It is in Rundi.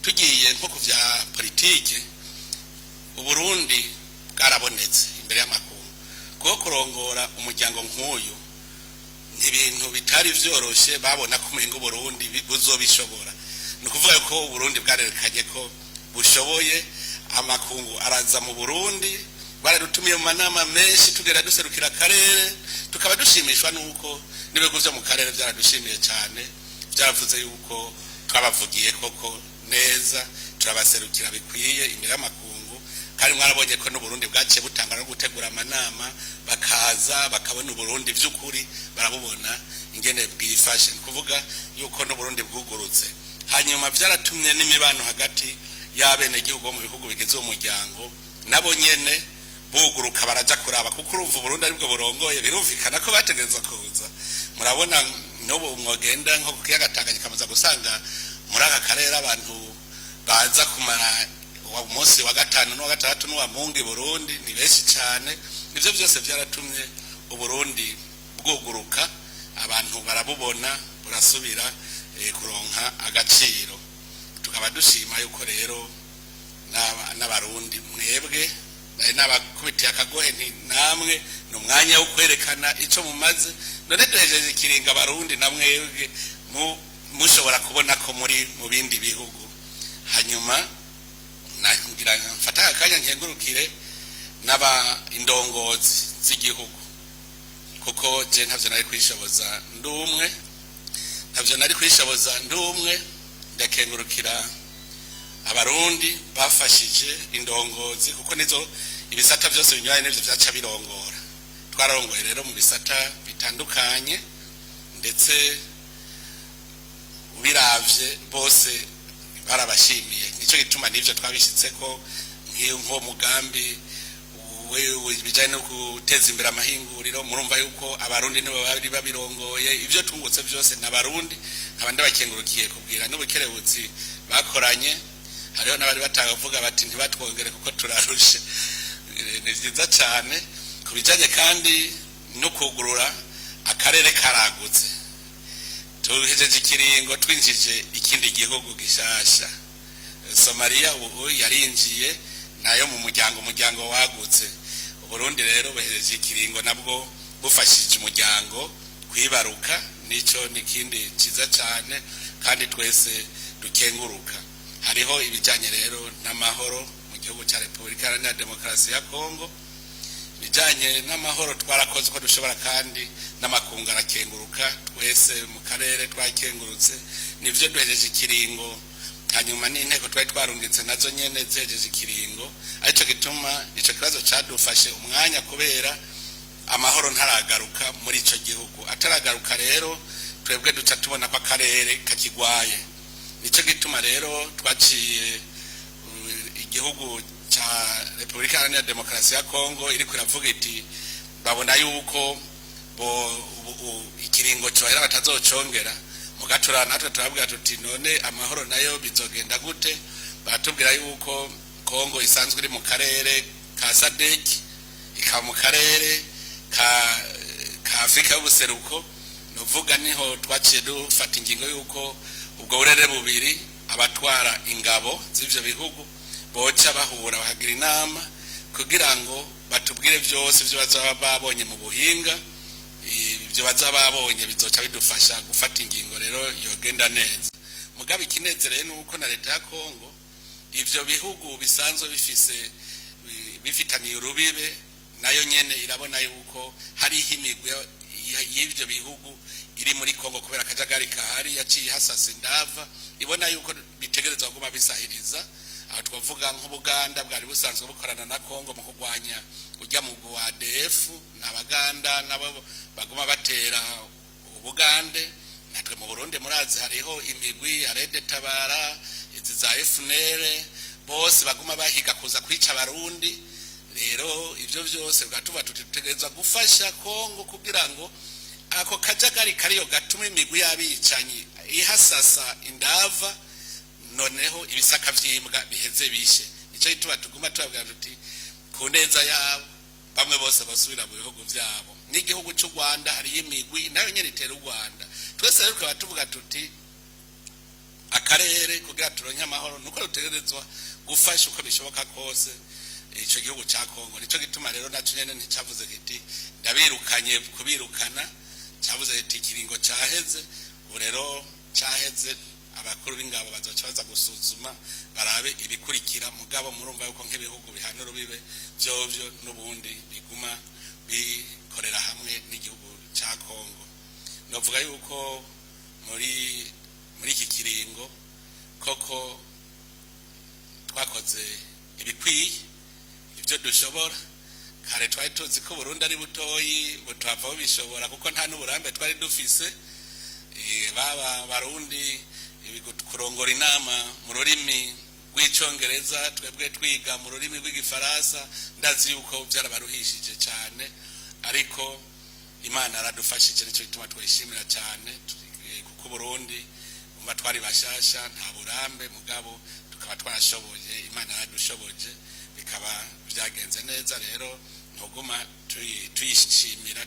tugiye nko ku vya politike Uburundi bwarabonetse imbere y'amakungu kuko kurongora umuryango nk'uyu ibintu bitari vyoroshe babona ko umengo Burundi buzobishobora no kuvuga ko Burundi bwarerekanye ko bushoboye amakungu araza mu Burundi baradutumiye mu manama menshi tugera duserukira karere tukaba dushimishwa nuko nibego vyo mu karere byaradushimiye cyane byavuze yuko twabavugiye koko neza turabaserukira bikwiye imbere y'amakungu kandi mwarabonye ko no Burundi bwaciye butanga no gutegura amanama bakaza bakabona Burundi by'ukuri barabubona ingene bwifashe kuvuga yuko no Burundi bwugurutse hanyuma byaratumye n'imibano hagati y'abene gihugu mu bihugu bigize umuryango nabo nyene buguruka baraja kuraba kuko urumva Burundi aribwo burongoye birumvikana ko bategereza kuza murabona nobo mwogenda nko kukiyaga Tanganyika kamaza gusanga muri aka karere abantu baza kumara umunsi wa gatanu no gatandatu no wa mungi Burundi ni benshi cyane ivyo byose byaratumye Uburundi bwuguruka abantu barabubona burasubira kuronka agaciro tukaba dushima yuko rero n'abarundi mwebwe n'abakubitiye akagohe nti namwe no mwanya wo kwerekana ico mumaze none duhejeje ikiringa abarundi namwebwe mushobora kubona ko muri mu bindi bihugu hanyuma nagira mfata akanya nkengurukire n'aba indongozi z'igihugu kuko je ntavyo nari kwishoboza ndumwe ndakengurukira abarundi bafashije indongozi kuko nizo ibisata byose binywaye n'ivyo byaca birongora twararongoye rero mu bisata bitandukanye ndetse ubiravye bose barabashimiye nico gituma nivyo twabishitse ko nko mugambi wewe bijanye no guteza imbere amahinguriro murumva yuko abarundi nibo bari babirongoye ivyo tungutse byose n'abarundi abandi bakengurukiye kubwira n'ubukerebutsi bakoranye hariho n'abari batavuga bati ntibatwongere kuko turarushe ni vyiza cyane kubijanye kandi no kugurura akarere karagutse tuhejeje ikiringo twinjije ikindi gihugu gishasha Somalia ubu yarinjiye nayo mu muryango wagutse Burundi rero behereje ikiringo nabwo bufashije umuryango kwibaruka nico nikindi ciza cyane kandi twese dukenguruka hariho ibijanye rero n'amahoro mu gihugu cya Republika Iharanira Demokarasi ya Kongo bijanye n'amahoro twarakoze ko dushobora kandi n'amakungu arakenguruka twese mu karere twakengurutse nivyo duhejeje ikiringo hanyuma n'inteko twari twarungitse nazo nyene zejeje ikiringo arico gituma ico kibazo cadufashe umwanya kubera amahoro ntaragaruka muri ico gihugu ataragaruka rero twebwe duca tubona ko akarere kakigwaye nico gituma rero twaciye igihugu cha Republika Iharanira Demokarasi ya Kongo iri kuravuga iti babona yuko ikiringo cyohera batazocongera mugatura natwe turabwira tuti none amahoro nayo bizogenda gute batubwira yuko Kongo isanzwe iri mu karere ka SADC ikaba mu karere ka Afrika y'ubuseruko novuga niho twaciye dufata ingingo yuko ubwo burere bubiri abatwara ingabo z'ivyo bihugu boca bahura bahagira inama kugira ngo batubwire byose byo bazaba babonye mu buhinga ibyo bazaba babonye bizoca bidufasha gufata ingingo rero yogenda neza mugabe ikinezereye nuko na leta ya Kongo ivyo bihugu bisanzwe bifitaniye urubibe nayo nyene irabona yuko hari imigwi y'ivyo bihugu iri muri Kongo kubera akajagari kahari yaciye hasasa indava ibona yuko bitegerezwa kuguma bisahiriza aho twavuga nk'Ubuganda bwari busanzwe bukorana na Kongo mu kugwanya ujya mu ADF n'Abaganda nabo baguma batera Ubugande natwe mu Burundi murazi hariho imigwi ya Red Tabara izi za FNL bose baguma bahiga kuza kwica abarundi rero ivyo byose bwatuba tutegerezwa gufasha Kongo kugira ngo ako kajagari kariyo gatuma imigwi yabicanyi ihasasa indava noneho ibisaka vyimbwa biheze bishe nico gituma tuguma tubabwira tuti ku neza yabo bamwe bose basubira mu bihugu vyabo n'igihugu cy'u Rwanda hari imigwi nayo nyene itera u Rwanda twese rero tukaba tuvuga tuti akarere kugira turonke amahoro nuko rutegerezwa gufasha uko bishoboka kose ico gihugu ca Kongo. Nico gituma rero naco nyene nticavuze kiti ndabirukanye kubirukana, cavuze kiti kiringo caheze. Ubu rero caheze, abakuru b'ingabo bazoca baza gusuzuma barabe ibikurikira. Mugabo murumva yuko nk'ibihugu bihana urubibe vyovyo n'ubundi biguma bikorera hamwe n'igihugu ca Kongo. Novuga yuko muri iki kiringo koko twakoze ibikwiye ibyo dushobora. Kare twari tuzi ko Burundi ari butoyi butwava bishobora kuko nta n'uburambe twari dufise. Baba barundi kurongora inama mu rurimi rw'icongereza, twebwe twiga mu rurimi rw'igifaransa, ndazi yuko byarabaruhishije cyane, ariko Imana aradufashije. Nicyo gituma twishimira cyane kuko Burundi umva twari bashasha nta burambe, mugabo tukaba twarashoboye, Imana yaradushoboje, bikaba byagenze neza. Rero ntuguma tuyishimira